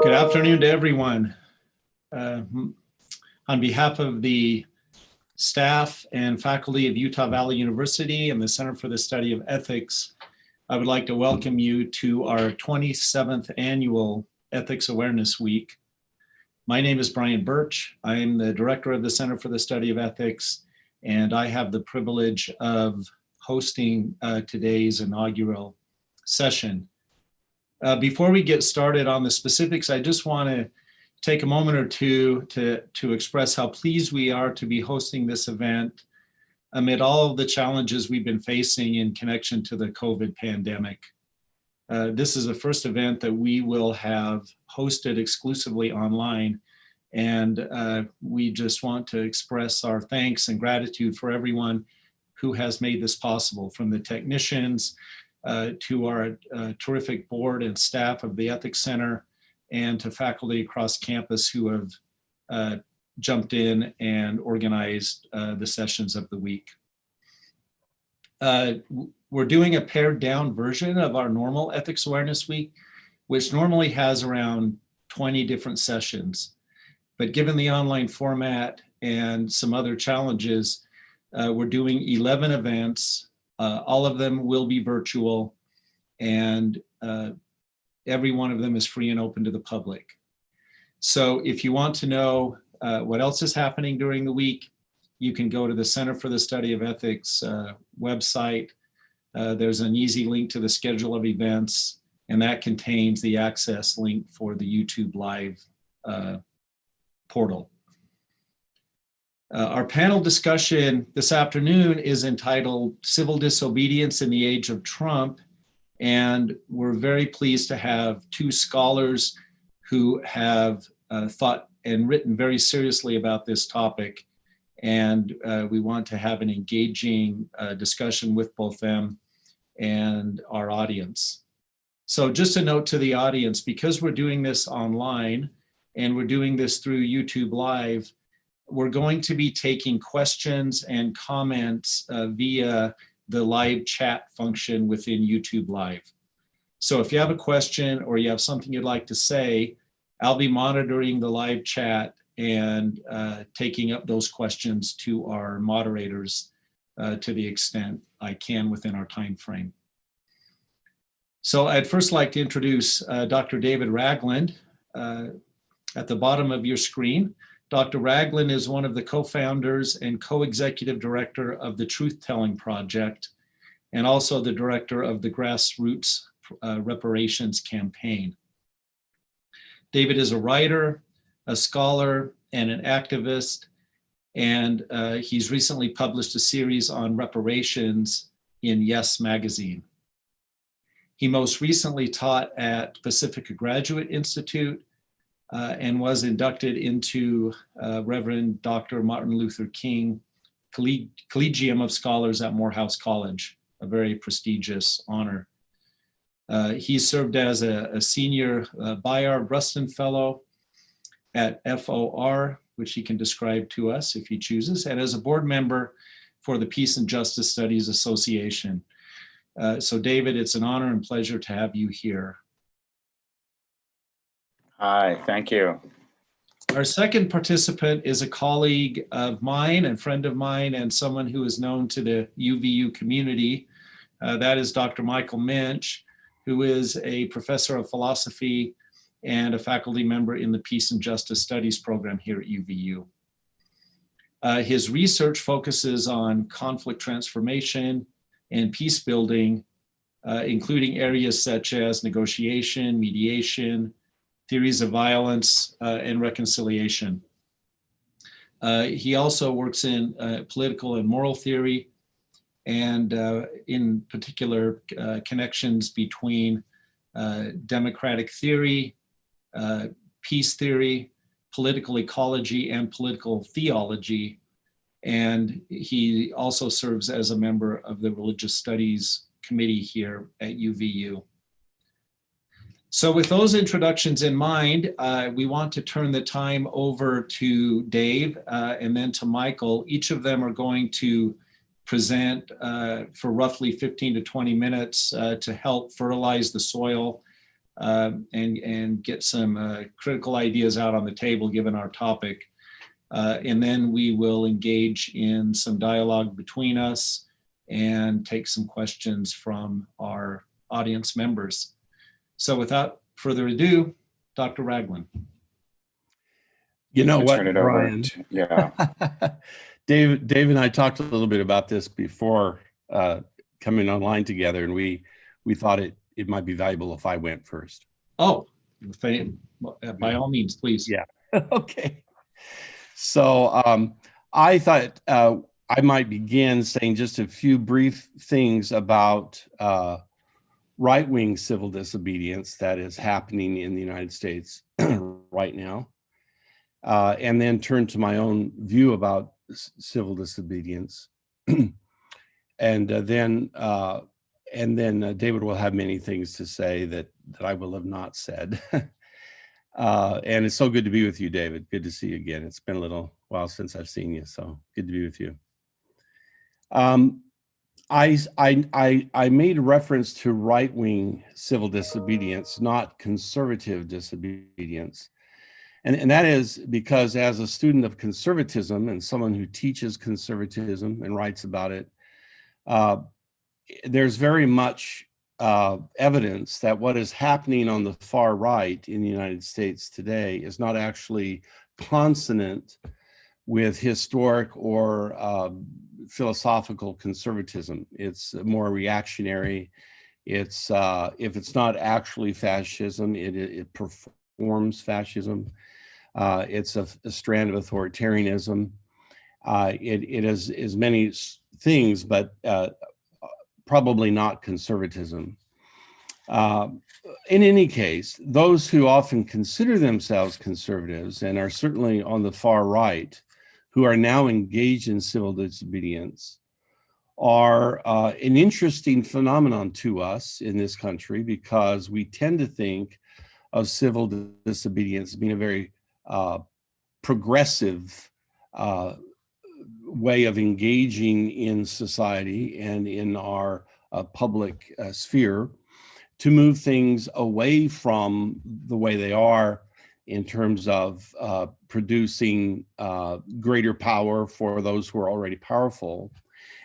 Good afternoon to everyone. On behalf of the staff and faculty of Utah Valley University and the Center for the Study of Ethics, I would like to welcome you to our 27th annual Ethics Awareness Week. My name is Brian Birch. I am the director of the Center for the Study of Ethics, and I have the privilege of hosting today's inaugural session. Before we get started on the specifics, I just want to take a moment or two to express how pleased we are to be hosting this event amid all of the challenges we've been facing in connection to the COVID pandemic. This is the first event that we will have hosted exclusively online, and we just want to express our thanks and gratitude for everyone who has made this possible, from the technicians to our terrific board and staff of the Ethics Center, and to faculty across campus who have jumped in and organized the sessions of the week. We're doing a pared down version of our normal Ethics Awareness Week, which normally has around 20 different sessions. But given the online format and some other challenges, we're doing 11 events. All of them will be virtual, and every one of them is free and open to the public. So if you want to know what else is happening during the week, you can go to the Center for the Study of Ethics website. There's an easy link to the schedule of events, and that contains the access link for the YouTube Live portal. Our panel discussion this afternoon is entitled Civil Disobedience in the Age of Trump, and we're very pleased to have two scholars who have thought and written very seriously about this topic, and we want to have an engaging discussion with both them and our audience. So just a note to the audience, because we're doing this online and we're doing this through YouTube Live, we're going to be taking questions and comments via the live chat function within YouTube Live. So if you have a question or you have something you'd like to say, I'll be monitoring the live chat and taking up those questions to our moderators to the extent I can within our time frame. So I'd first like to introduce Dr. David Ragland. At the bottom of your screen, Dr. Ragland is one of the co-founders and co-executive director of the Truth Telling Project, and also the director of the Grassroots Reparations Campaign. David is a writer, a scholar, and an activist, and he's recently published a series on reparations in Yes magazine. He most recently taught at Pacifica Graduate Institute, and was inducted into Reverend Dr. Martin Luther King Collegium of Scholars at Morehouse College, a very prestigious honor. He served as a senior Bayard Rustin Fellow at FOR, which he can describe to us if he chooses, and as a board member for the Peace and Justice Studies Association. So David, it's an honor and pleasure to have you here. Hi, thank you. Our second participant is a colleague of mine and friend of mine, and someone who is known to the UVU community. That is Dr. Michael Minch, who is a professor of philosophy and a faculty member in the Peace and Justice Studies program here at UVU. His research focuses on conflict transformation and peace building, including areas such as negotiation, mediation, theories of violence, and reconciliation. He also works in political and moral theory, and in particular connections between democratic theory, peace theory, political ecology, and political theology. And he also serves as a member of the Religious Studies Committee here at UVU. So with those introductions in mind, we want to turn the time over to Dave and then to Michael. Each of them are going to present for roughly 15 to 20 minutes to help fertilize the soil and get some critical ideas out on the table given our topic. And then we will engage in some dialogue between us and take some questions from our audience members. So without further ado, Dr. Ragland. You know what, turn it Brian? over to, yeah. Dave and I talked a little bit about this before coming online together, and we thought it might be valuable if I went first. Oh, by all means, please. Yeah. Okay. So I thought I might begin saying just a few brief things about right-wing civil disobedience that is happening in the United States right now. And then turn to my own view about civil disobedience, and then David will have many things to say that I will have not said. And it's so good to be with you, David. Good to see you again. It's been a little while since I've seen you, so good to be with you. I made reference to right-wing civil disobedience, not conservative disobedience. And that is because as a student of conservatism and someone who teaches conservatism and writes about it, there's very much evidence that what is happening on the far right in the United States today is not actually consonant with historic or philosophical conservatism. It's more reactionary. It's if it's not actually fascism, it performs fascism. It's a strand of authoritarianism. It is many things, but probably not conservatism. In any case, those who often consider themselves conservatives and are certainly on the far right, who are now engaged in civil disobedience, are an interesting phenomenon to us in this country, because we tend to think of civil disobedience being a very progressive way of engaging in society and in our public sphere, to move things away from the way they are in terms of producing greater power for those who are already powerful,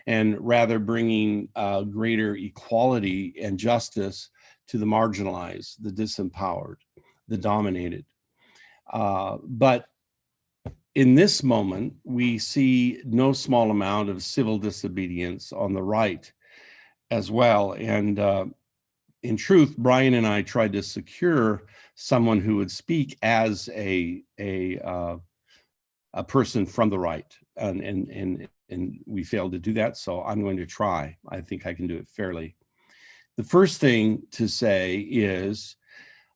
and rather bringing greater equality and justice to the marginalized, the disempowered, the dominated. But in this moment, we see no small amount of civil disobedience on the right as well. And in truth, Brian and I tried to secure someone who would speak as a person from the right, and we failed to do that. So I'm going to try. I think I can do it fairly. The first thing to say is,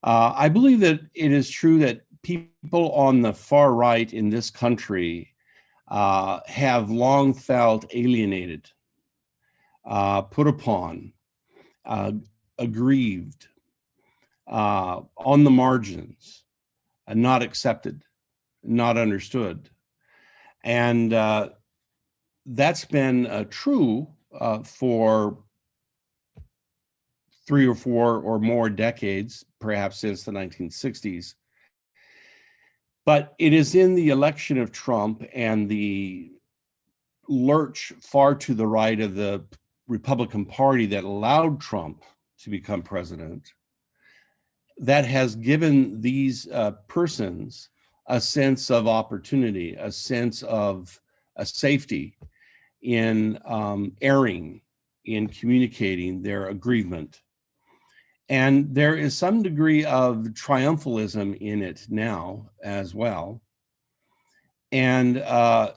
I believe that it is true that people on the far right in this country have long felt alienated, put upon, aggrieved, on the margins, not accepted, not understood. And that's been true for 3 or 4 or more decades, perhaps since the 1960s. But it is in the election of Trump and the lurch far to the right of the Republican Party that allowed Trump to become president that has given these persons a sense of opportunity, a sense of a safety in airing, in communicating their aggrievement. And there is some degree of triumphalism in it now as well. And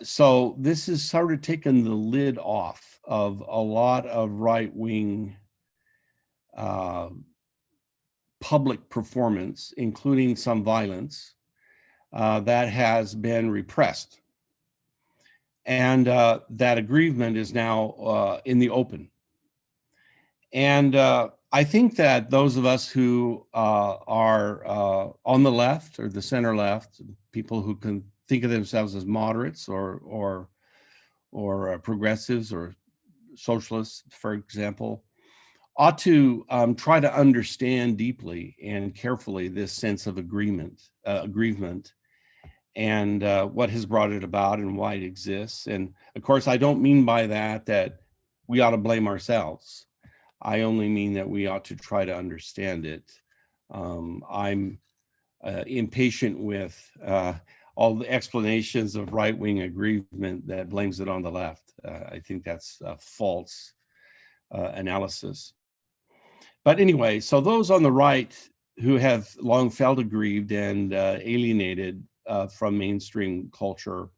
so this has sort of taken the lid off of a lot of right-wing public performance, including some violence that has been repressed. And that aggrievement is now in the open. And I think that those of us who are on the left or the center left, people who can think of themselves as moderates or progressives or socialists, for example, ought to try to understand deeply and carefully this sense of aggrievement, and what has brought it about and why it exists. And of course, I don't mean by that we ought to blame ourselves. I only mean that we ought to try to understand it. I'm impatient with all the explanations of right-wing aggrievement that blames it on the left. I think that's a false analysis. But anyway, so those on the right who have long felt aggrieved and alienated from mainstream culture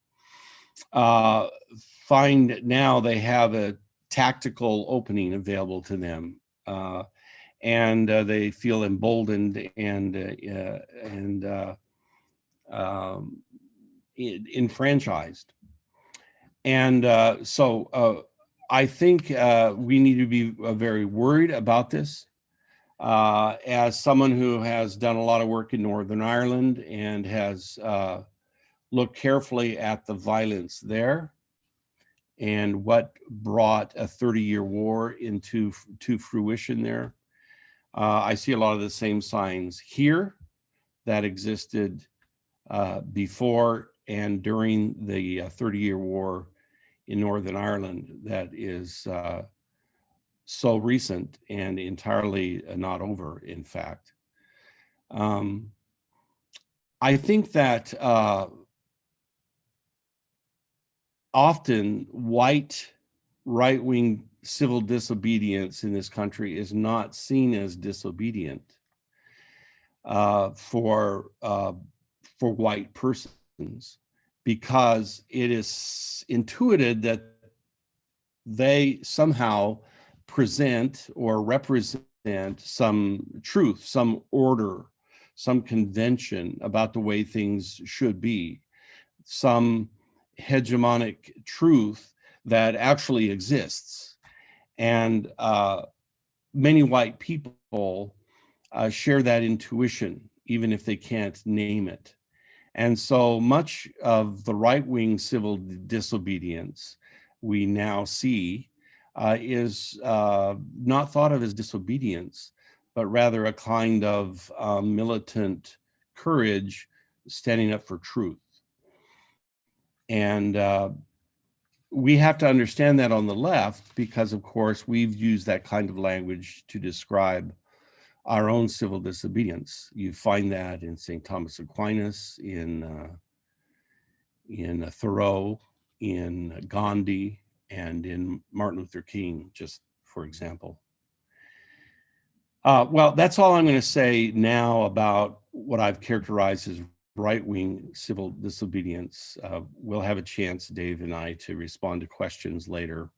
find now they have a tactical opening available to them. And they feel emboldened and enfranchised. And so I think we need to be very worried about this. As someone who has done a lot of work in Northern Ireland and has looked carefully at the violence there and what brought a 30-year war into fruition there, I see a lot of the same signs here that existed before and during the 30-year war in Northern Ireland that is so recent and entirely not over, in fact. I think that often white right-wing civil disobedience in this country is not seen as disobedient for white persons, because it is intuited that they somehow present or represent some truth, some order, some convention about the way things should be, some hegemonic truth that actually exists. And many white people share that intuition, even if they can't name it. And so much of the right-wing civil disobedience we now see is not thought of as disobedience, but rather a kind of militant courage standing up for truth. And we have to understand that on the left, because of course we've used that kind of language to describe our own civil disobedience. You find that in St. Thomas Aquinas, in Thoreau, in Gandhi, and in Martin Luther King, just for example. Well, that's all I'm going to say now about what I've characterized as right-wing civil disobedience. We'll have a chance, Dave and I, to respond to questions later.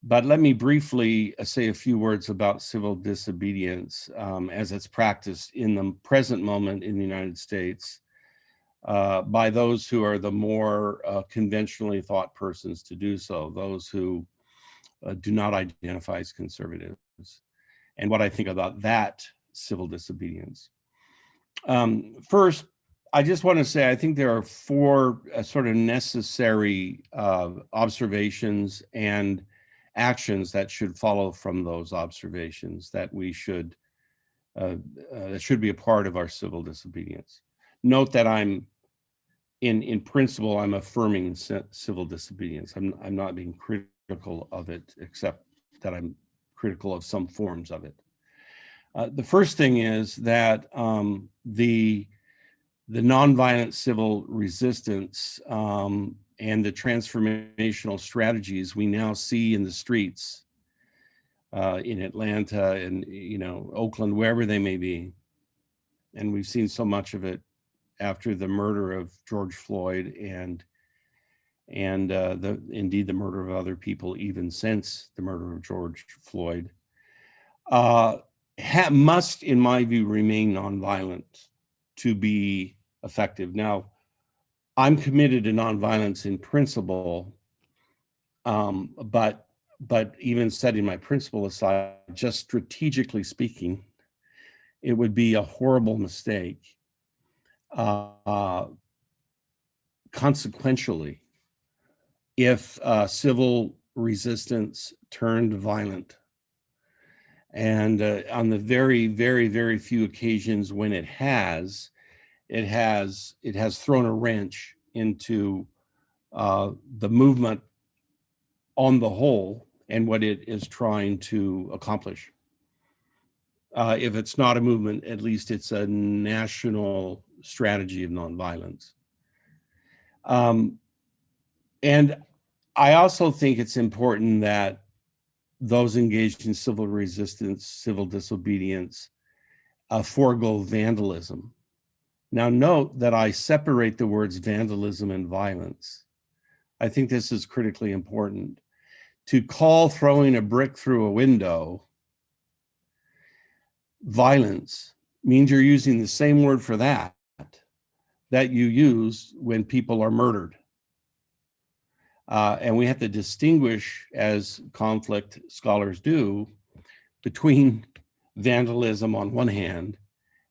But let me briefly say a few words about civil disobedience as it's practiced in the present moment in the United States by those who are the more conventionally thought persons to do so, those who do not identify as conservatives, and what I think about that civil disobedience. First, I just want to say I think there are four sort of necessary observations and actions that should follow from those observations that we should that should be a part of our civil disobedience. Note that I'm in principle I'm affirming civil disobedience. I'm not being critical of it, except that I'm critical of some forms of it. The first thing is that the nonviolent civil resistance and the transformational strategies we now see in the streets in Atlanta and Oakland, wherever they may be, and we've seen so much of it after the murder of George Floyd and indeed the murder of other people even since the murder of George Floyd, must, in my view, remain nonviolent to be effective. Now, I'm committed to nonviolence in principle, but even setting my principle aside, just strategically speaking, it would be a horrible mistake consequentially if civil resistance turned violent. And on the very, very, very few occasions when it has thrown a wrench into the movement on the whole and what it is trying to accomplish. If it's not a movement, at least it's a national strategy of nonviolence. And I also think it's important that those engaged in civil resistance, civil disobedience, forego vandalism. Now, note that I separate the words vandalism and violence. I think this is critically important. To call throwing a brick through a window violence means you're using the same word for that you use when people are murdered. And we have to distinguish, as conflict scholars do, between vandalism on one hand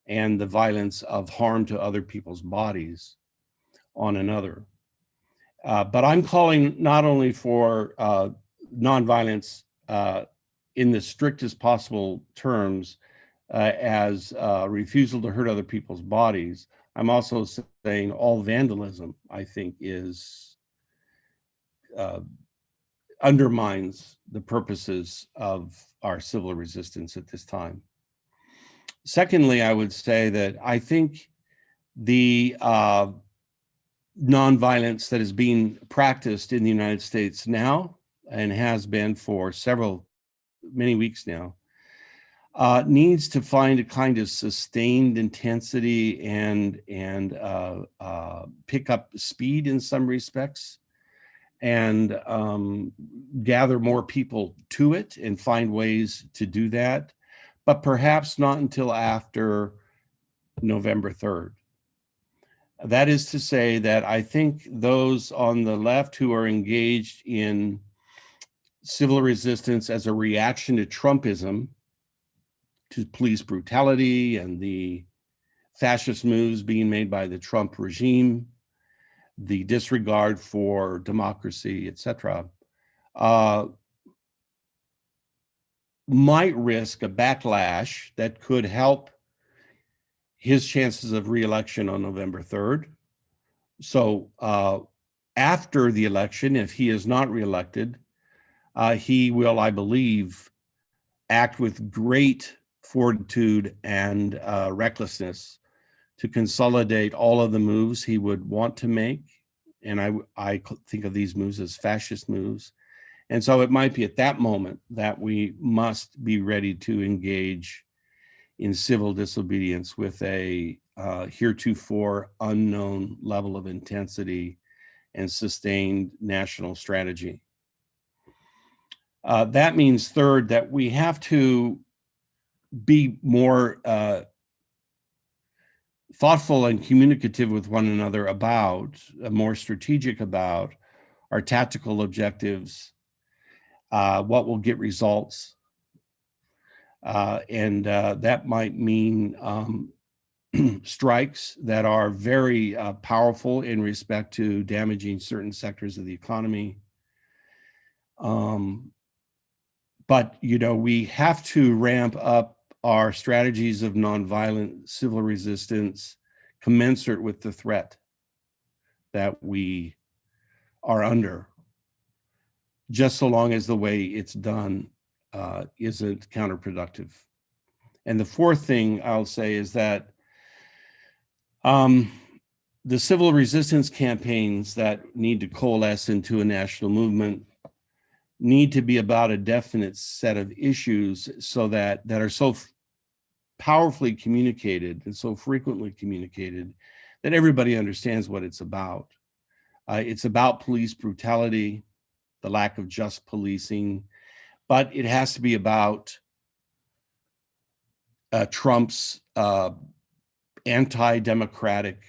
and the violence of harm to other people's bodies on another. But I'm calling not only for nonviolence in the strictest possible terms as refusal to hurt other people's bodies. I'm also saying all vandalism, I think, is undermines the purposes of our civil resistance at this time. Secondly, I would say that I think the nonviolence that is being practiced in the United States now and has been for many weeks now needs to find a kind of sustained intensity and pick up speed in some respects, and gather more people to it and find ways to do that, but perhaps not until after November 3rd. That is to say that I think those on the left who are engaged in civil resistance as a reaction to Trumpism, to police brutality and the fascist moves being made by the Trump regime, the disregard for democracy, etc., might risk a backlash that could help his chances of re-election on November 3rd. So after the election, if he is not reelected, he will, I believe, act with great fortitude and recklessness to consolidate all of the moves he would want to make. And I think of these moves as fascist moves. And so it might be at that moment that we must be ready to engage in civil disobedience with a heretofore unknown level of intensity and sustained national strategy. That means, third, that we have to be more thoughtful and communicative with one another about, more strategic about our tactical objectives, what will get results. And that might mean strikes that are very powerful in respect to damaging certain sectors of the economy. But, we have to ramp up our strategies of nonviolent civil resistance commensurate with the threat that we are under, just so long as the way it's done isn't counterproductive. And the fourth thing I'll say is that the civil resistance campaigns that need to coalesce into a national movement need to be about a definite set of issues so that are so powerfully communicated and so frequently communicated that everybody understands what it's about. It's about police brutality, the lack of just policing, but it has to be about Trump's anti-democratic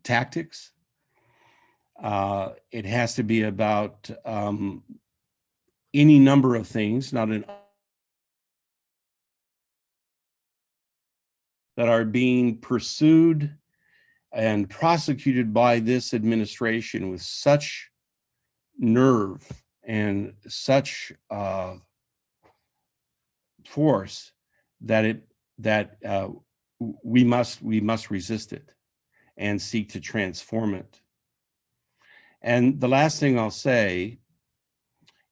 tactics. It has to be about any number of things, that are being pursued and prosecuted by this administration with such nerve and such force that we must resist it and seek to transform it. And the last thing I'll say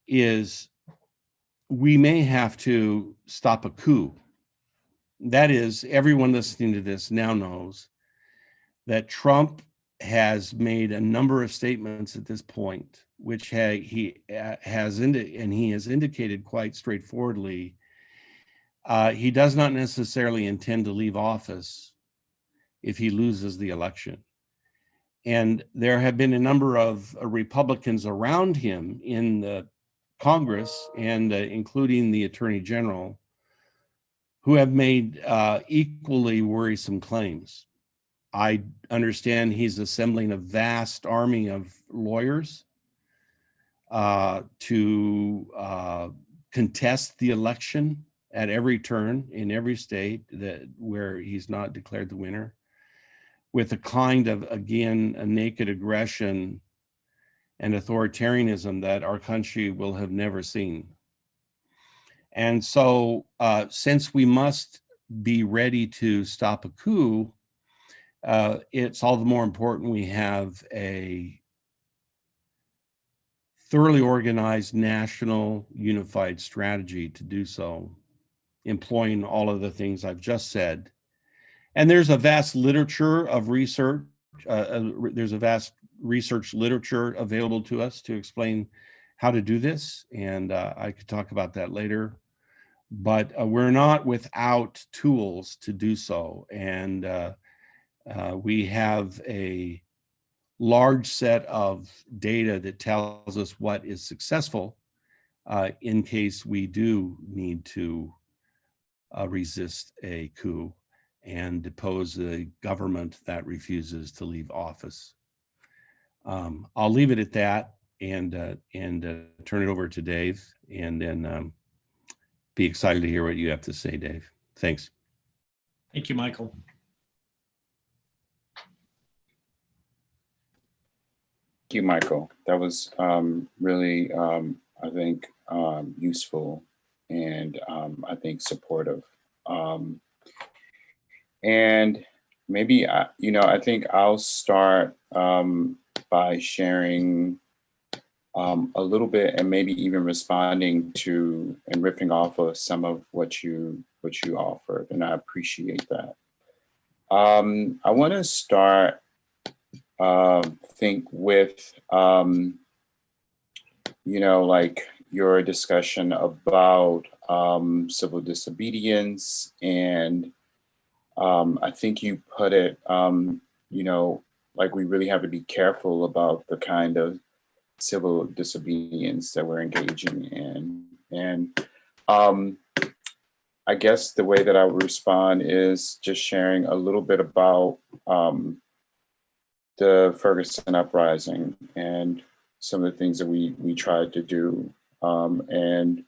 is we may have to stop a coup. That is, everyone listening to this now knows that Trump has made a number of statements at this point, which he has indicated quite straightforwardly. He does not necessarily intend to leave office if he loses the election. And there have been a number of Republicans around him in the Congress, and including the Attorney General, who have made equally worrisome claims. I understand he's assembling a vast army of lawyers to contest the election at every turn in every state where he's not declared the winner, with a kind of, again, a naked aggression and authoritarianism that our country will have never seen. And so since we must be ready to stop a coup, it's all the more important we have a thoroughly organized national unified strategy to do so, employing all of the things I've just said. And there's a vast literature of research. There's a vast research literature available to us to explain how to do this. And I could talk about that later. But we're not without tools to do so. And we have a large set of data that tells us what is successful in case we do need to resist a coup and depose a government that refuses to leave office. I'll leave it at that and turn it over to Dave, and then be excited to hear what you have to say, Dave. Thanks. Thank you, Michael. Thank you, Michael. That was really, I think, useful and I think supportive. And maybe, I think I'll start by sharing a little bit, and maybe even responding to and riffing off of some of what you offered, and I appreciate that. I want to start think with like your discussion about civil disobedience, and I think you put it like we really have to be careful about the kind of civil disobedience that we're engaging in. And I guess the way that I would respond is just sharing a little bit about the Ferguson uprising and some of the things that we tried to do, and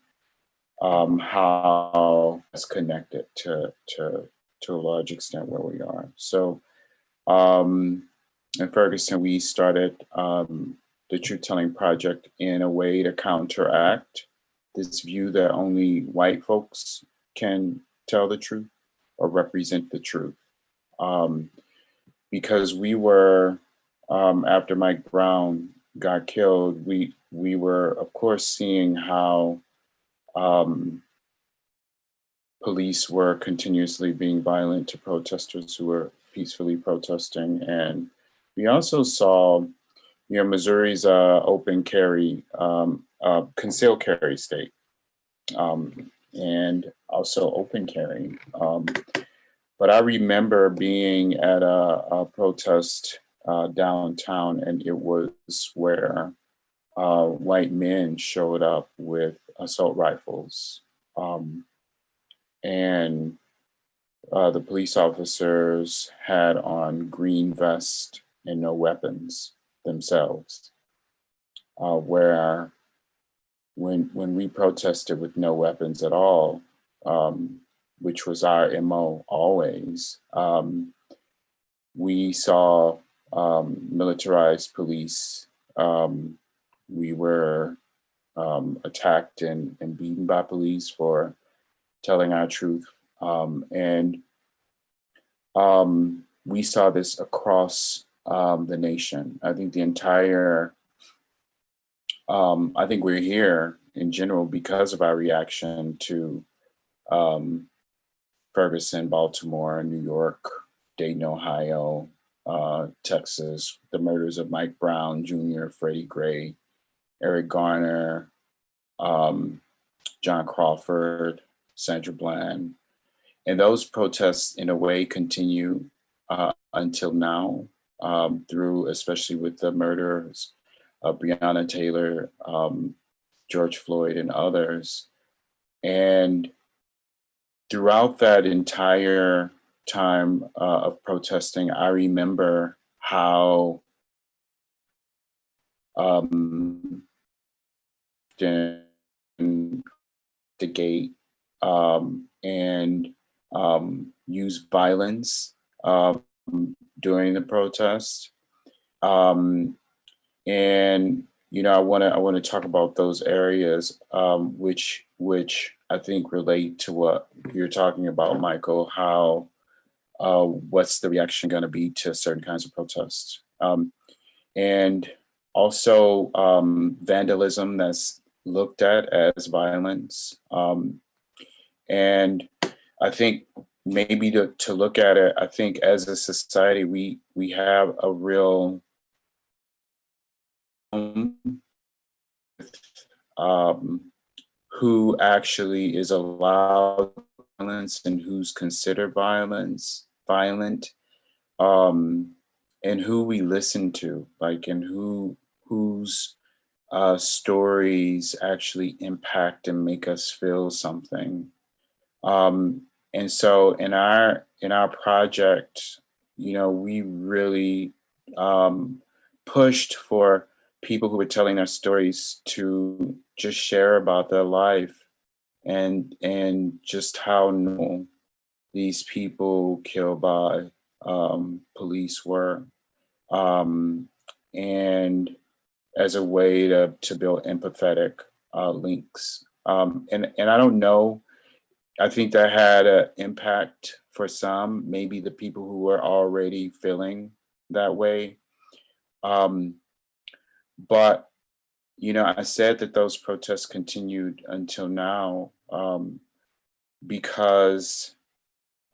how it's connected to a large extent where we are. So in Ferguson, we started the Truth Telling Project in a way to counteract this view that only white folks can tell the truth or represent the truth. Because we were, after Mike Brown got killed, we were, of course, seeing how police were continuously being violent to protesters who were peacefully protesting. And we also saw, Missouri's open carry, concealed carry state, and also open carry. But I remember being at a protest downtown, and it was where white men showed up with assault rifles. And the police officers had on green vests and no weapons themselves. Where when we protested with no weapons at all, which was our MO always, we saw militarized police. We were attacked and beaten by police for telling our truth. And we saw this across the nation. I think the entire, I think we're here in general because of our reaction to Ferguson, Baltimore, New York, Dayton, Ohio, Texas, the murders of Mike Brown Jr., Freddie Gray, Eric Garner, John Crawford, Sandra Bland. And those protests, in a way, continue until now, through, especially with the murders of Breonna Taylor, George Floyd, and others. And throughout that entire time of protesting, I remember how the gate and use violence during the protest. And I want to talk about those areas which I think relate to what you're talking about, Michael. How what's the reaction going to be to certain kinds of protests, and also vandalism that's looked at as violence. And I think maybe to look at it, I think as a society we have a real who actually is allowed violence and who's considered violent, and who we listen to, like, and whose stories actually impact and make us feel something. And so in our project, we really pushed for people who were telling their stories to just share about their life and just how normal these people killed by police were, and as a way to build empathetic links. And I don't know, I think that had an impact for some, maybe the people who were already feeling that way. But, I said that those protests continued until now because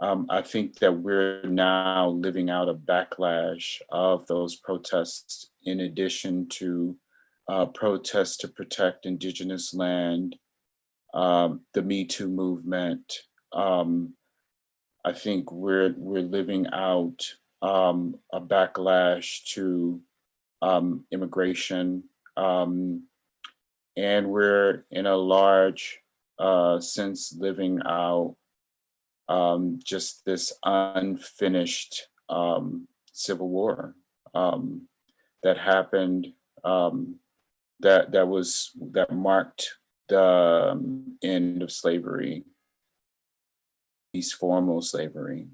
I think that we're now living out a backlash of those protests, in addition to protests to protect Indigenous land, the Me Too movement. I think we're living out a backlash to immigration, and we're in a large sense living out just this unfinished civil war that happened, that marked the end of slavery, at least formal slavery.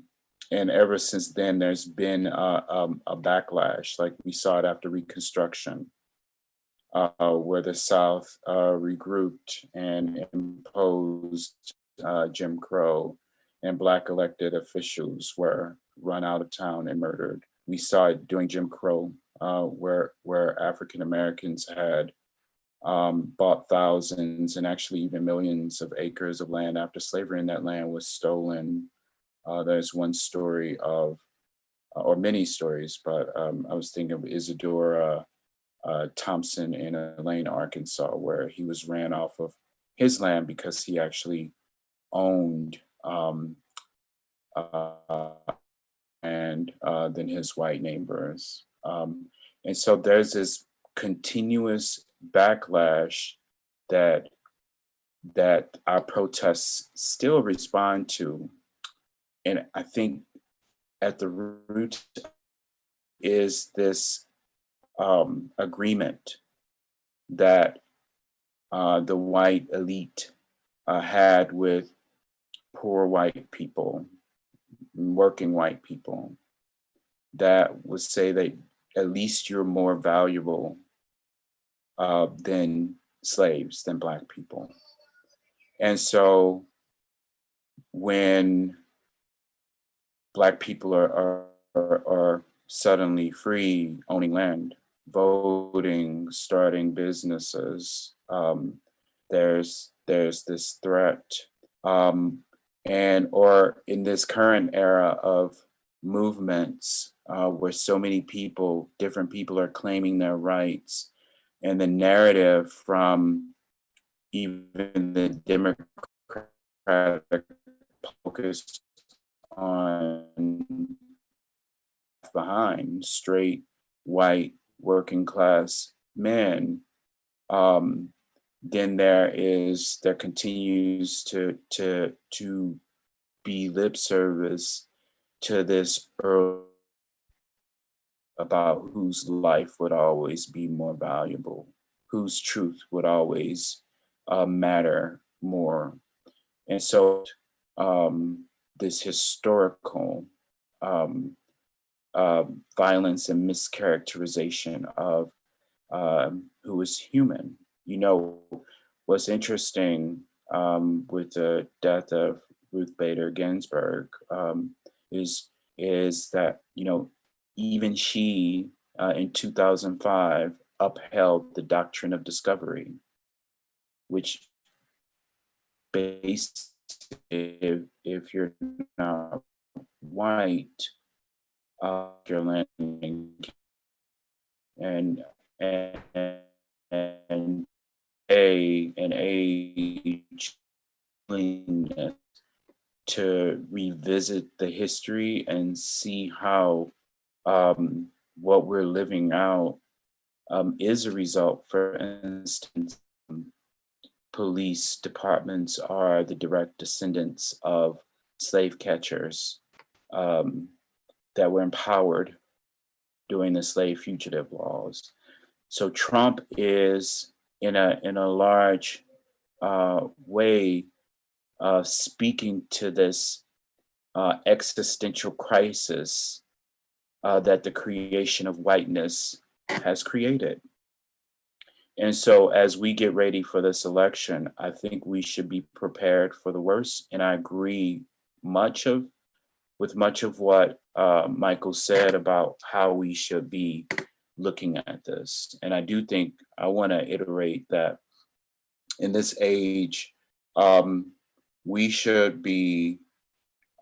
And ever since then, there's been a backlash, like we saw it after Reconstruction, where the South regrouped and imposed Jim Crow, and Black elected officials were run out of town and murdered. We saw it during Jim Crow, where African Americans had bought thousands and actually even millions of acres of land after slavery, and that land was stolen. There's one story of, or many stories, but I was thinking of Isadora Thompson in Elaine, Arkansas, where he was ran off of his land because he actually owned and than his white neighbors. And so there's this continuous backlash that our protests still respond to. And I think at the root is this agreement that the white elite had with poor white people, working white people, that would say that at least you're more valuable than slaves, than Black people. And so when Black people are suddenly free, owning land, voting, starting businesses, there's this threat. And or in this current era of movements where so many people, different people are claiming their rights, and the narrative from even the Democratic focus on behind straight white working class men, then there continues to be lip service to this about whose life would always be more valuable, whose truth would always matter more. And so this historical violence and mischaracterization of who is human. You know, what's interesting with the death of Ruth Bader Ginsburg is that, you know, even she in 2005 upheld the doctrine of discovery, which based if you're not white, your land and an age to revisit the history and see how what we're living out is a result. For instance, police departments are the direct descendants of slave catchers that were empowered during the slave fugitive laws. So Trump is in a large way speaking to this existential crisis that the creation of whiteness has created. And so as we get ready for this election, I think we should be prepared for the worst. And I agree with much of what Michael said about how we should be looking at this. And I do think I want to iterate that in this age, we should be,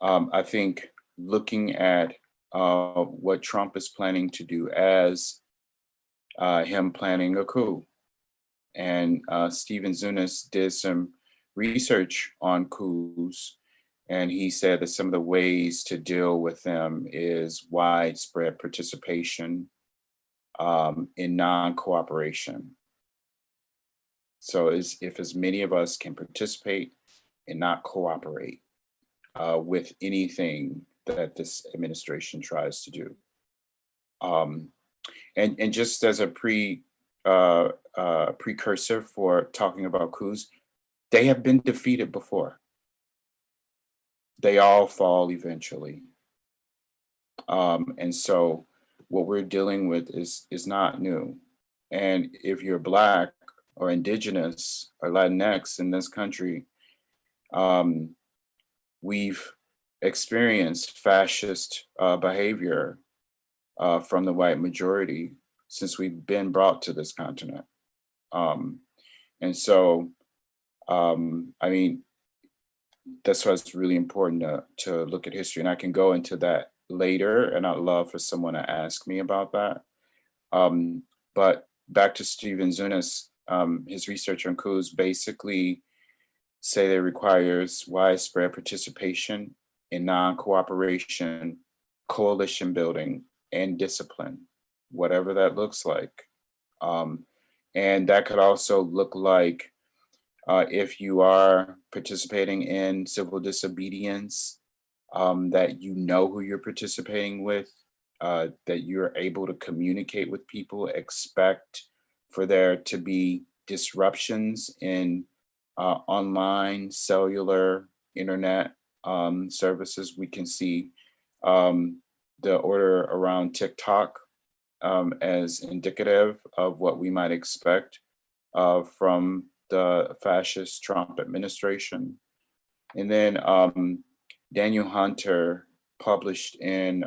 I think, looking at what Trump is planning to do as him planning a coup. And Stephen Zunis did some research on coups, and he said that some of the ways to deal with them is widespread participation in non-cooperation. So if as many of us can participate and not cooperate with anything that this administration tries to do. And just as a precursor for talking about coups, they have been defeated before. They all fall eventually. And so what we're dealing with is not new. And if you're Black or Indigenous or Latinx in this country, we've experienced fascist behavior from the white majority since we've been brought to this continent. And so, I mean, that's why it's really important to look at history. And I can go into that later, and I'd love for someone to ask me about that. But back to Stephen Zunis, his research on coups basically say that it requires widespread participation in non-cooperation, coalition building, and discipline, whatever that looks like. And that could also look like if you are participating in civil disobedience, that you know who you're participating with, that you're able to communicate with people, expect for there to be disruptions in online, cellular, internet services. We can see the order around TikTok as indicative of what we might expect from the fascist Trump administration. And then Daniel Hunter published in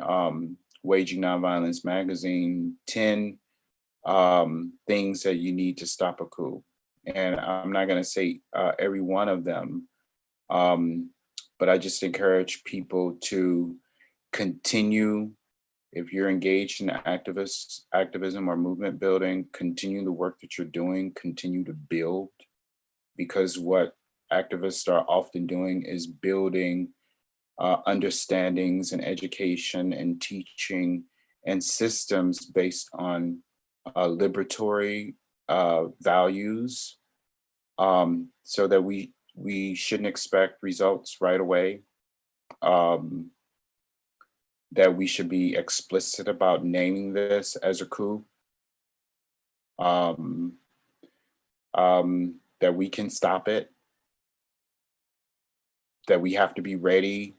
Waging Nonviolence magazine 10 things that you need to stop a coup. And I'm not going to say every one of them, but I just encourage people to continue. If you're engaged in activism or movement building, continue the work that you're doing, continue to build, because what activists are often doing is building understandings and education and teaching and systems based on liberatory values, so that we shouldn't expect results right away. That we should be explicit about naming this as a coup. That we can stop it. That we have to be ready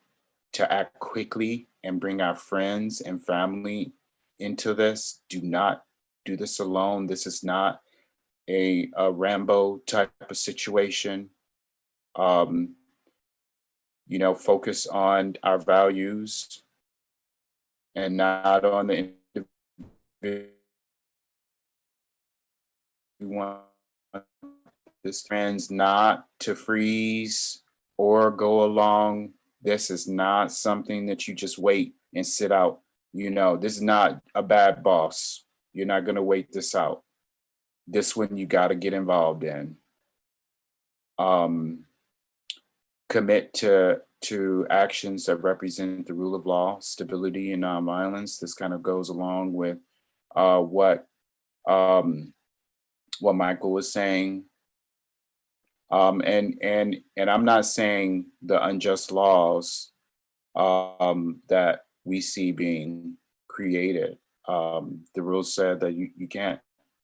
to act quickly and bring our friends and family into this. Do not do this alone. This is not a Rambo type of situation. Focus on our values and not on the individual. We want this trends not to freeze or go along. This is not something that you just wait and sit out. This is not a bad boss. You're not going to wait this out. This one you got to get involved in. Commit to actions that represent the rule of law, stability, and nonviolence. This kind of goes along with what Michael was saying. And I'm not saying the unjust laws that we see being created. The rules said that you can't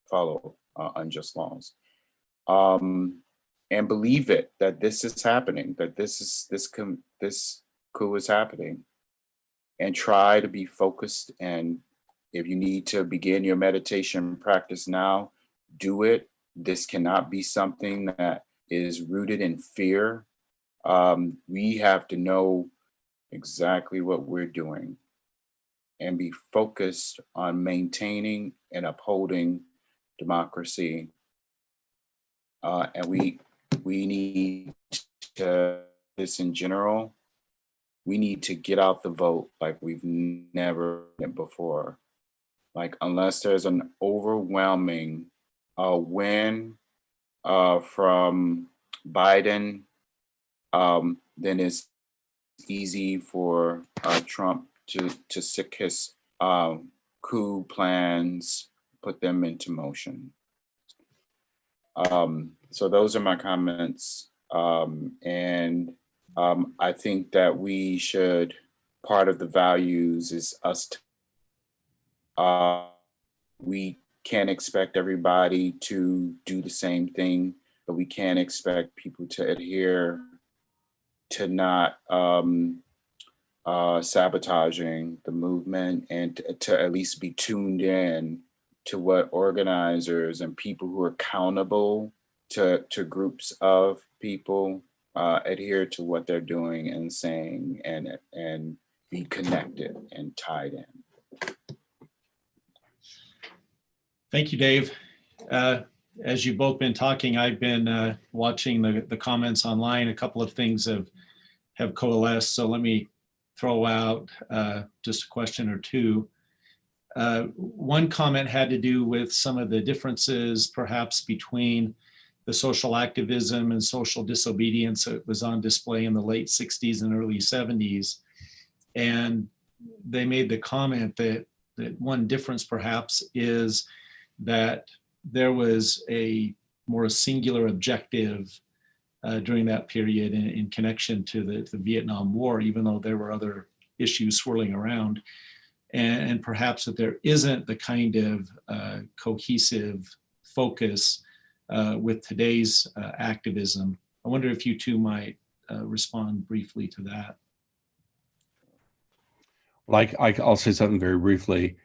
follow unjust laws. And believe it, that this is happening, that this coup is happening. And try to be focused. And if you need to begin your meditation practice now, do it. This cannot be something that is rooted in fear. We have to know exactly what we're doing and be focused on maintaining and upholding democracy. And we need to, this in general, we need to get out the vote like we've never done before. Like, unless there's an overwhelming win from Biden, then it's easy for Trump to sick his coup plans, put them into motion. So those are my comments. And I think that we should, part of the values is us. We can't expect everybody to do the same thing, but we can expect people to adhere to not sabotaging the movement, and to at least be tuned in to what organizers and people who are accountable to groups of people adhere to what they're doing and saying, and be connected and tied in. Thank you, Dave. As you've both been talking, I've been watching the comments online. A couple of things have coalesced, so let me throw out just a question or two. One comment had to do with some of the differences perhaps between the social activism and social disobedience that was on display in the late 60s and early 70s. And they made the comment that one difference perhaps is that there was a more singular objective during that period in connection to the Vietnam War, even though there were other issues swirling around. And perhaps that there isn't the kind of cohesive focus with today's activism. I wonder if you two might respond briefly to that. I'll say something very briefly.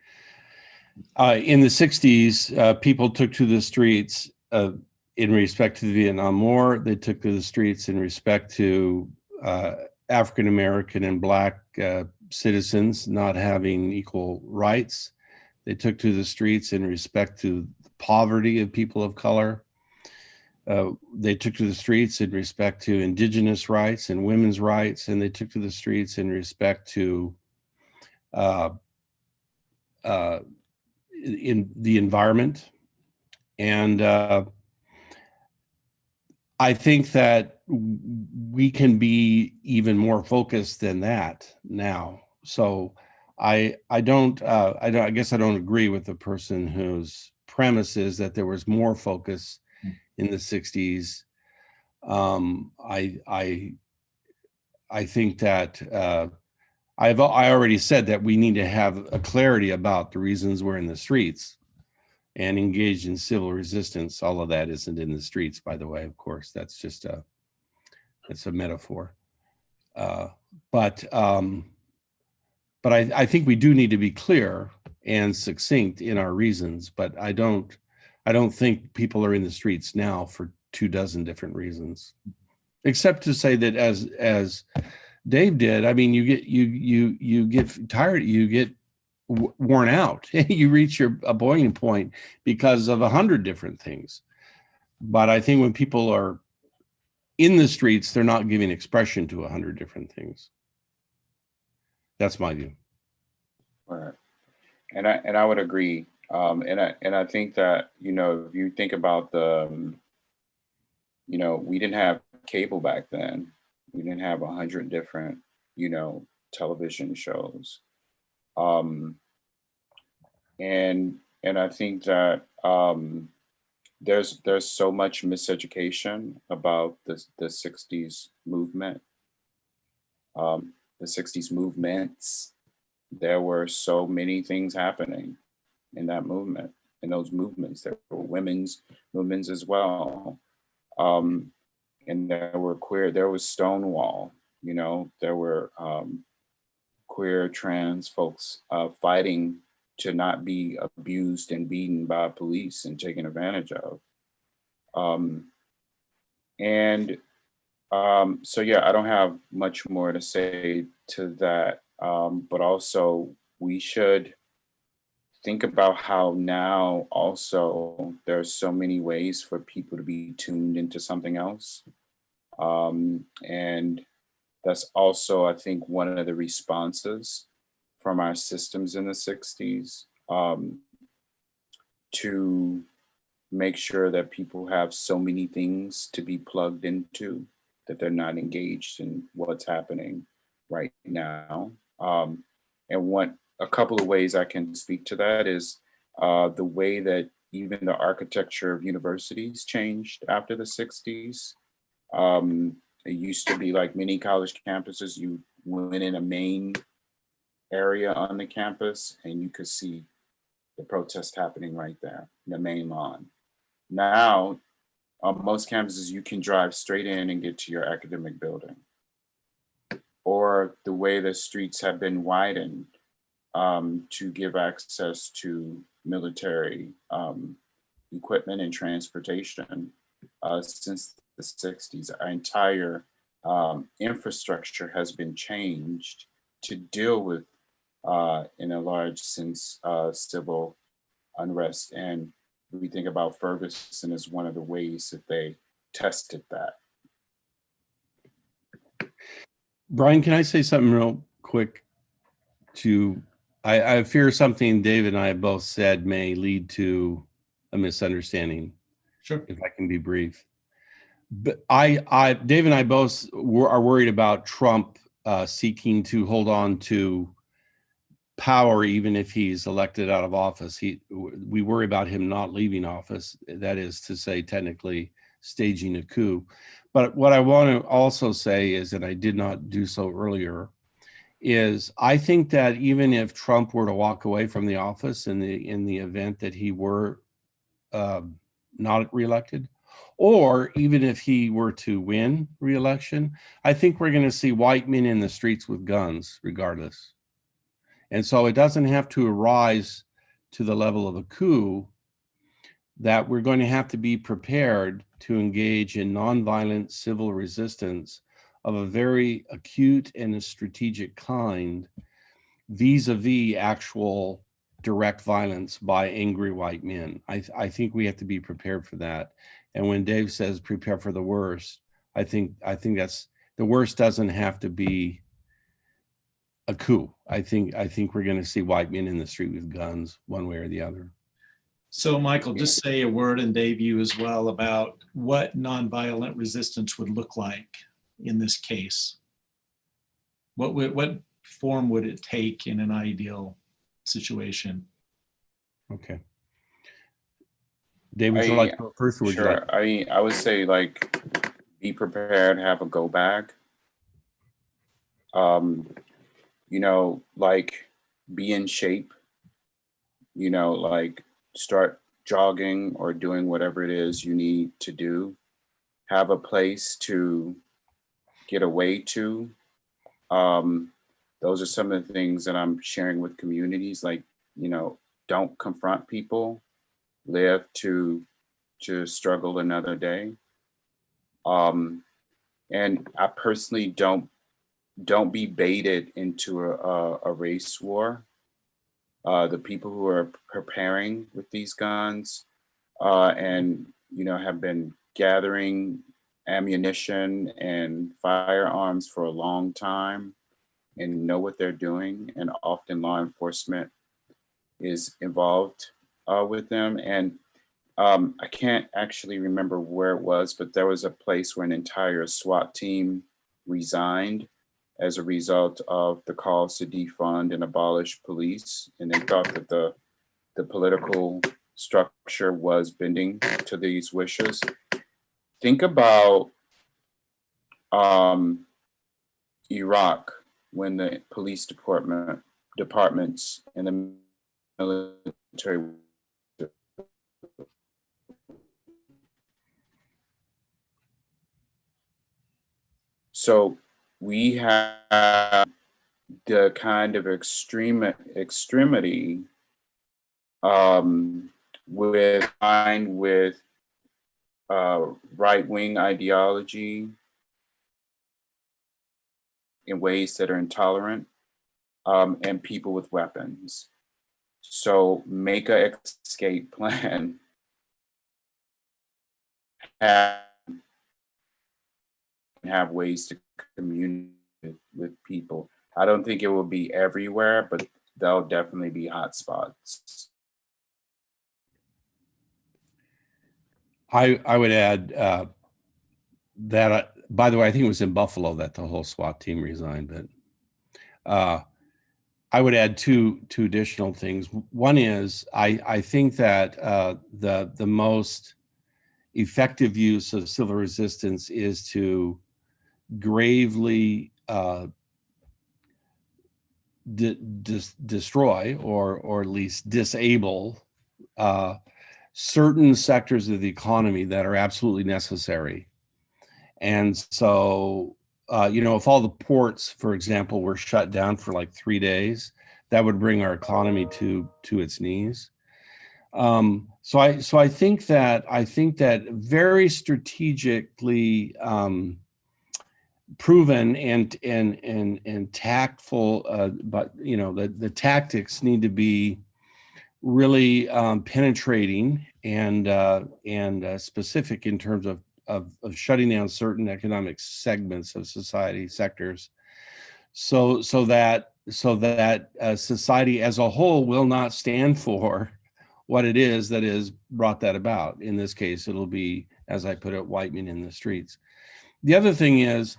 In the 60s, people took to the streets in respect to the Vietnam War. They took to the streets in respect to African American and Black citizens not having equal rights. They took to the streets in respect to the poverty of people of color. They took to the streets in respect to indigenous rights and women's rights, and they took to the streets in respect to in the environment. And I think that we can be even more focused than that now. So I guess I don't agree with the person whose premise is that there was more focus in the 60s. I think that I already said that we need to have a clarity about the reasons we're in the streets and engaged in civil resistance. All of that isn't in the streets, by the way. Of course, that's just it's a metaphor. But I think we do need to be clear and succinct in our reasons. But I don't think people are in the streets now for 24 different reasons, except to say that as Dave did. I mean, you get tired, you get worn out, you reach a boiling point because of 100 different things. But I think when people are in the streets, they're not giving expression to 100 different things. That's my view. Right. And I would agree. And I think that, if you think about we didn't have cable back then. We didn't have 100 different, television shows. And I think that there's so much miseducation about the 60s movement, the 60s movements. There were so many things happening in that movement, in those movements. There were women's movements as well. And there was Stonewall, there were queer trans folks fighting to not be abused and beaten by police and taken advantage of. So yeah, I don't have much more to say to that. But also we should think about how now also there's so many ways for people to be tuned into something else. And that's also, I think, one of the responses from our systems in the 60s to make sure that people have so many things to be plugged into that they're not engaged in what's happening right now. And a couple of ways I can speak to that is the way that even the architecture of universities changed after the 60s. It used to be like many college campuses, you went in a main area on the campus and you could see the protest happening right there, in the main lawn. Now, on most campuses, you can drive straight in and get to your academic building. Or the way the streets have been widened to give access to military equipment and transportation since the 60s. Our entire infrastructure has been changed to deal with, in a large sense, civil unrest. And we think about Ferguson as one of the ways that they tested that. Brian, can I say something real quick? I fear something David and I both said may lead to a misunderstanding. Sure. If I can be brief. But Dave and I both are worried about Trump seeking to hold on to power, even if he's elected out of office. We worry about him not leaving office. That is to say, technically staging a coup. But what I want to also say is, and I did not do so earlier, is I think that even if Trump were to walk away from the office in the event that he were not reelected, or even if he were to win reelection, I think we're going to see white men in the streets with guns regardless. And so it doesn't have to arise to the level of a coup, that we're going to have to be prepared to engage in nonviolent civil resistance of a very acute and a strategic kind vis-a-vis actual direct violence by angry white men. I think we have to be prepared for that. And when Dave says prepare for the worst, I think that's, the worst doesn't have to be a coup. I think we're going to see white men in the street with guns one way or the other. So Michael, just say a word, and Dave, you as well, about what nonviolent resistance would look like in this case. What form would it take in an ideal situation? Okay. Dave, would you like to go first, or would you like? Sure. I would say, like, be prepared, have a go bag. You know, like, be in shape. You know, like, start jogging or doing whatever it is you need to do. Have a place to get away to. Those are some of the things that I'm sharing with communities. Like, you know, don't confront people. Live to struggle another day. And I personally don't be baited into a race war. The people who are preparing with these guns and, you know, have been gathering ammunition and firearms for a long time and know what they're doing, and often law enforcement is involved with them. And I can't actually remember where it was, but there was a place where an entire SWAT team resigned as a result of the calls to defund and abolish police. And they thought that the political structure was bending to these wishes. Think about Iraq, when the police departments and the military. So we have the kind of extremity with right-wing ideology in ways that are intolerant, and people with weapons. So make an escape plan. Have ways to communicate with people. I don't think it will be everywhere, but there'll definitely be hotspots. I would add that, by the way, I think it was in Buffalo that the whole SWAT team resigned, but I would add two additional things. One is I think that the most effective use of civil resistance is to gravely destroy or at least disable certain sectors of the economy that are absolutely necessary. And so, you know, if all the ports, for example, were shut down for like 3 days, that would bring our economy to its knees. So I think that very strategically proven and tactful, but you know, the tactics need to be really penetrating and specific in terms of shutting down certain economic segments of society sectors, so that society as a whole will not stand for what it is that has brought that about. In this case, it'll be, as I put it, white men in the streets. The other thing is,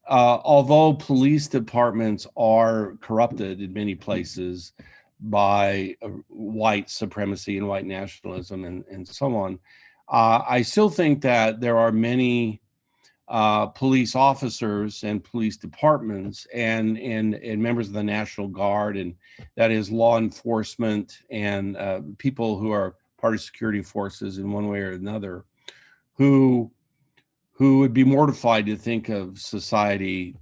although police departments are corrupted in many places by white supremacy and white nationalism and so on, I still think that there are many police officers and police departments and members of the National Guard, and that is law enforcement and people who are part of security forces in one way or another, who would be mortified to think of society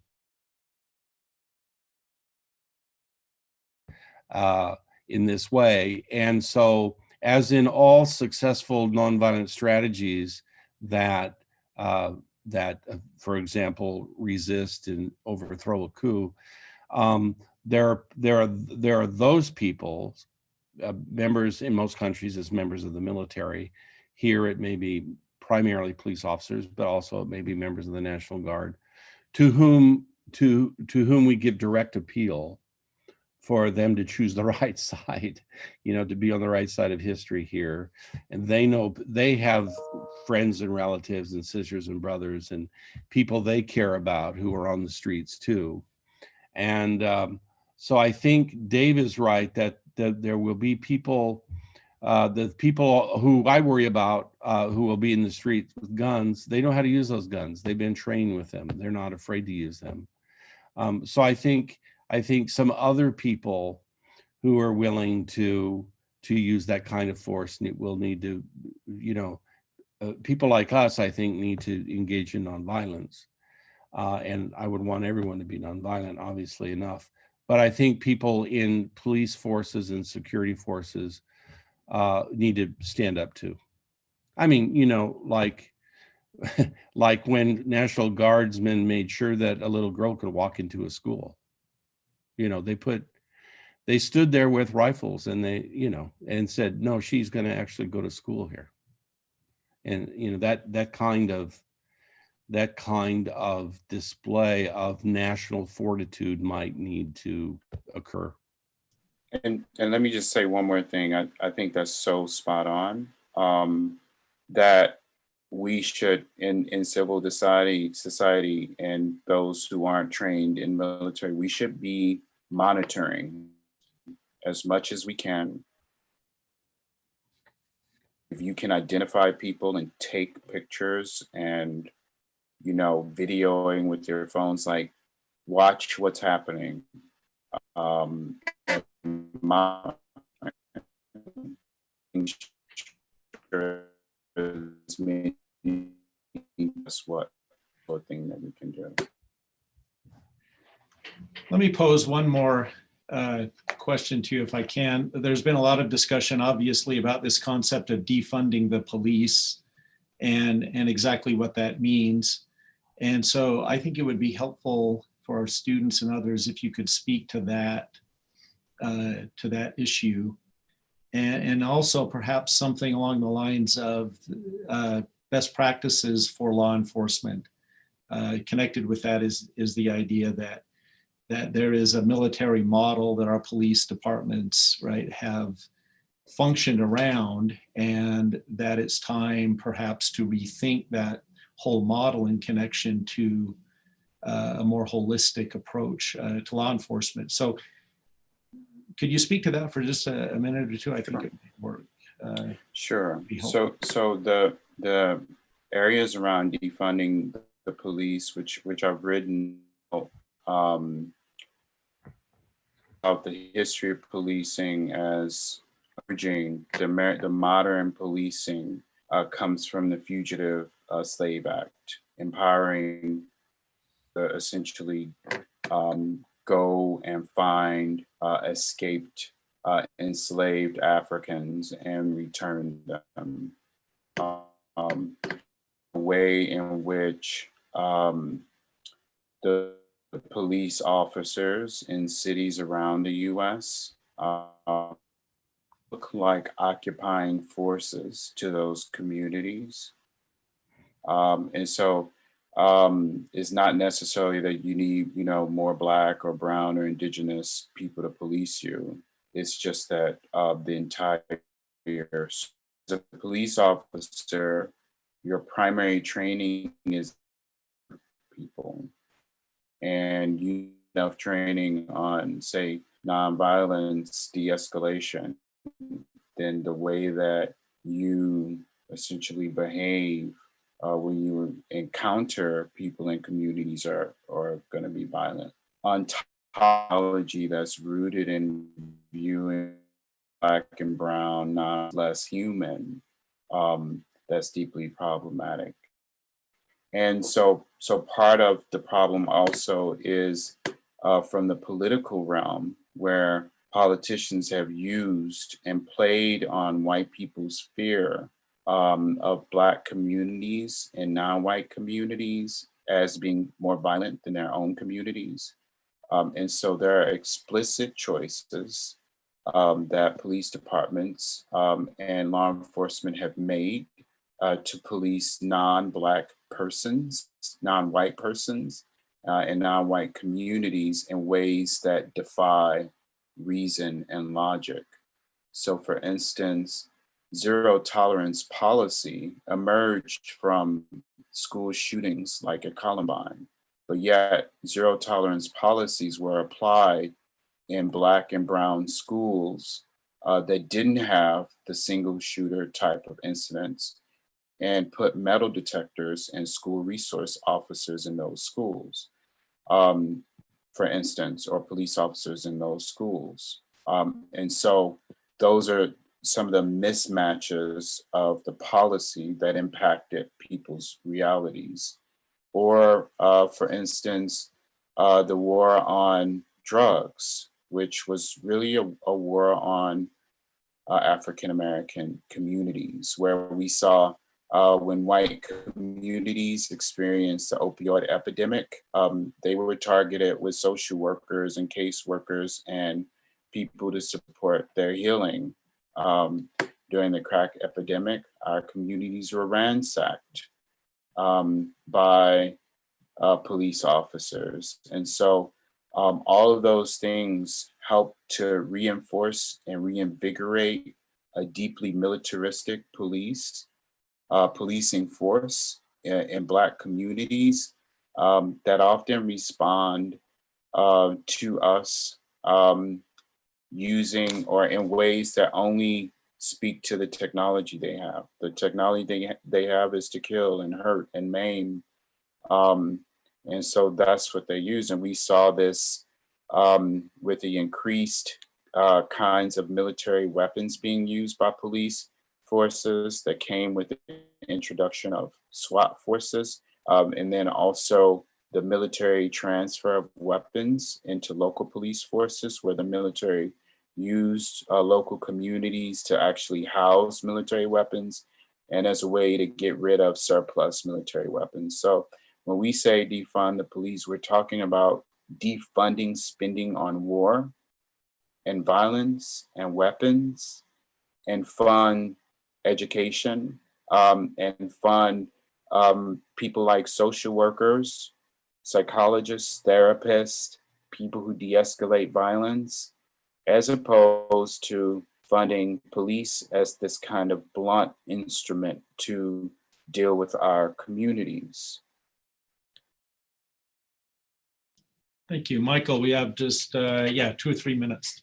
in this way. And so, as in all successful nonviolent strategies that for example, resist and overthrow a coup. There are those people, members in most countries as members of the military. Here it may be primarily police officers, but also it may be members of the National Guard, to whom we give direct appeal for them to choose the right side, to be on the right side of history here. And they know they have friends and relatives and sisters and brothers and people they care about who are on the streets too. And so I think Dave is right that there will be people, the people who I worry about, who will be in the streets with guns. They know how to use those guns. They've been trained with them. They're not afraid to use them. So I think some other people who are willing to use that kind of force will need to, people like us, I think, need to engage in nonviolence. And I would want everyone to be nonviolent, obviously enough. But I think people in police forces and security forces need to stand up too. I mean, like when National Guardsmen made sure that a little girl could walk into a school. They stood there with rifles and and said, no, she's going to actually go to school here. And that kind of display of national fortitude might need to occur. And let me just say one more thing. I think that's so spot on, that we should, in civil society and those who aren't trained in military, we should be monitoring as much as we can. If you can identify people and take pictures and, videoing with your phones, like, watch what's happening. That's what thing that we can do. Let me pose one more question to you, if I can. There's been a lot of discussion, obviously, about this concept of defunding the police and exactly what that means. And so I think it would be helpful for our students and others if you could speak to that issue. And also perhaps something along the lines of best practices for law enforcement. Connected with that is the idea that there is a military model that our police departments, right, have functioned around, and that it's time perhaps to rethink that whole model in connection to a more holistic approach to law enforcement. So could you speak to that for just a minute or two? I think it would work. Sure. So the areas around defunding the police, which I've written about the history of policing as emerging, the modern policing comes from the Fugitive Slave Act, empowering essentially go and find escaped enslaved Africans and return them. The way in which the police officers in cities around the US look like occupying forces to those communities. And so it's not necessarily that you need, more Black or brown or indigenous people to police you. It's just that the entire, as a police officer, your primary training is people. And you have training on, say, nonviolence, de-escalation, then the way that you essentially behave when you encounter people in communities are going to be violent. Ontology that's rooted in viewing Black and brown not less human, that's deeply problematic. And so part of the problem also is from the political realm, where politicians have used and played on white people's fear of Black communities and non-white communities as being more violent than their own communities. And so there are explicit choices that police departments and law enforcement have made to police non-Black persons, non-white persons, and non-white communities in ways that defy reason and logic. So for instance, zero tolerance policy emerged from school shootings like at Columbine, but yet zero tolerance policies were applied in Black and brown schools that didn't have the single shooter type of incidents and put metal detectors and school resource officers in those schools, um, for instance, or police officers in those schools. And so those are some of the mismatches of the policy that impacted people's realities. Or, for instance, the war on drugs, which was really a war on African American communities, where we saw when white communities experienced the opioid epidemic, they were targeted with social workers and caseworkers and people to support their healing. During the crack epidemic, our communities were ransacked by police officers. And so all of those things help to reinforce and reinvigorate a deeply militaristic policing force in Black communities that often respond to us using or in ways that only speak to the technology they have. The technology they have is to kill and hurt and maim. And so that's what they use. And we saw this with the increased kinds of military weapons being used by police forces that came with the introduction of SWAT forces. And then also the military transfer of weapons into local police forces, where the military used local communities to actually house military weapons and as a way to get rid of surplus military weapons. So when we say defund the police, we're talking about defunding spending on war and violence and weapons, and fund education, and fund people like social workers, psychologists, therapists, people who de-escalate violence, as opposed to funding police as this kind of blunt instrument to deal with our communities. Thank you, Michael. We have just 2 or 3 minutes.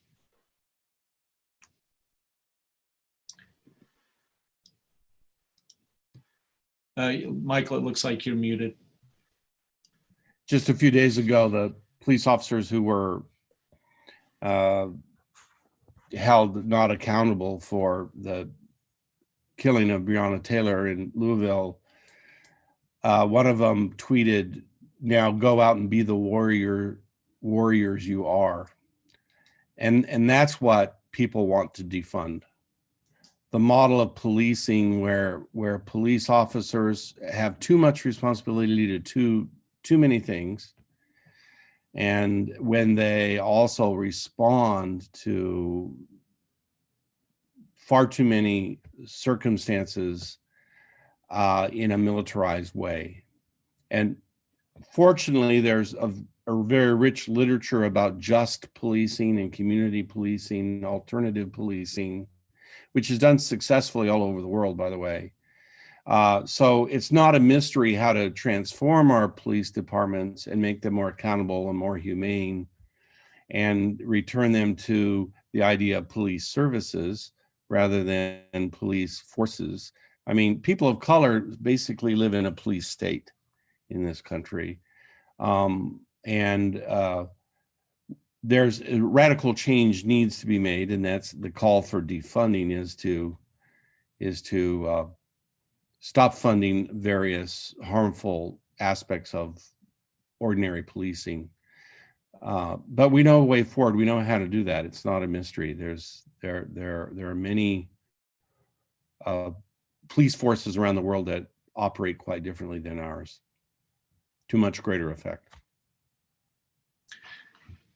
Michael, it looks like you're muted. Just a few days ago, the police officers who were held not accountable for the killing of Breonna Taylor in Louisville, one of them tweeted, "Now go out and be the warriors you are." And that's what people want to defund. The model of policing where police officers have too much responsibility to too many things. And when they also respond to far too many circumstances in a militarized way. And fortunately, there's a very rich literature about just policing and community policing, alternative policing, which is done successfully all over the world, by the way. So it's not a mystery how to transform our police departments and make them more accountable and more humane and return them to the idea of police services rather than police forces. I mean, people of color basically live in a police state in this country. There's a radical change needs to be made, and that's the call for defunding is to stop funding various harmful aspects of ordinary policing. But we know a way forward. We know how to do that. It's not a mystery. There are many police forces around the world that operate quite differently than ours, to much greater effect.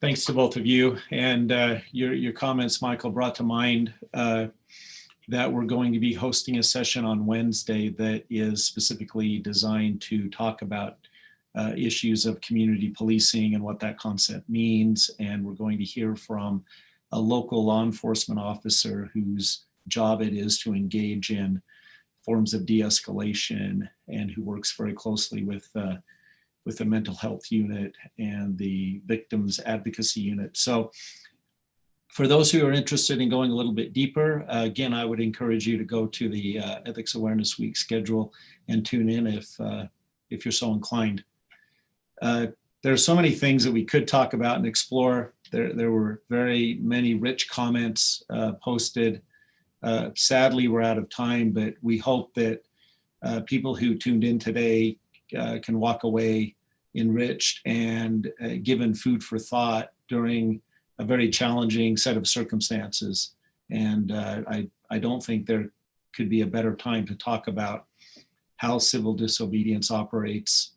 Thanks to both of you. And your comments, Michael, brought to mind that we're going to be hosting a session on Wednesday that is specifically designed to talk about issues of community policing and what that concept means. And we're going to hear from a local law enforcement officer whose job it is to engage in forms of de-escalation and who works very closely with the mental health unit and the victims advocacy unit. So for those who are interested in going a little bit deeper, again, I would encourage you to go to the Ethics Awareness Week schedule and tune in if you're so inclined. There are so many things that we could talk about and explore. There were very many rich comments posted. Sadly, we're out of time, but we hope that people who tuned in today can walk away enriched and given food for thought during a very challenging set of circumstances. And I don't think there could be a better time to talk about how civil disobedience operates,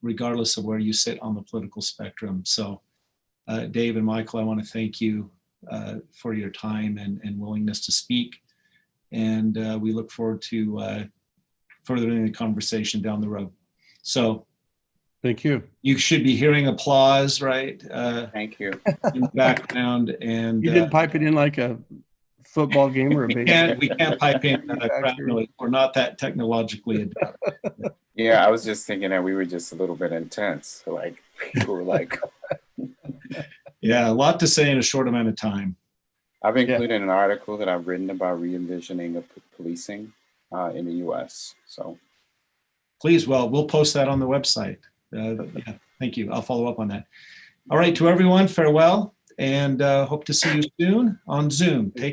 regardless of where you sit on the political spectrum. So Dave and Michael, I want to thank you for your time and willingness to speak. And we look forward to furthering the conversation down the road. So thank you. You should be hearing applause, right? Thank you. In the background. And you didn't pipe it in like a football game or a baseball. We can't pipe in crowd noise. We're not that technologically adept. Yeah, I was just thinking that we were just a little bit intense. Like people were like, yeah, a lot to say in a short amount of time. I've included an article that I've written about re-envisioning of policing in the US. So please, well, we'll post that on the website. Yeah, thank you. I'll follow up on that. All right, to everyone, farewell, and hope to see you soon on Zoom. Take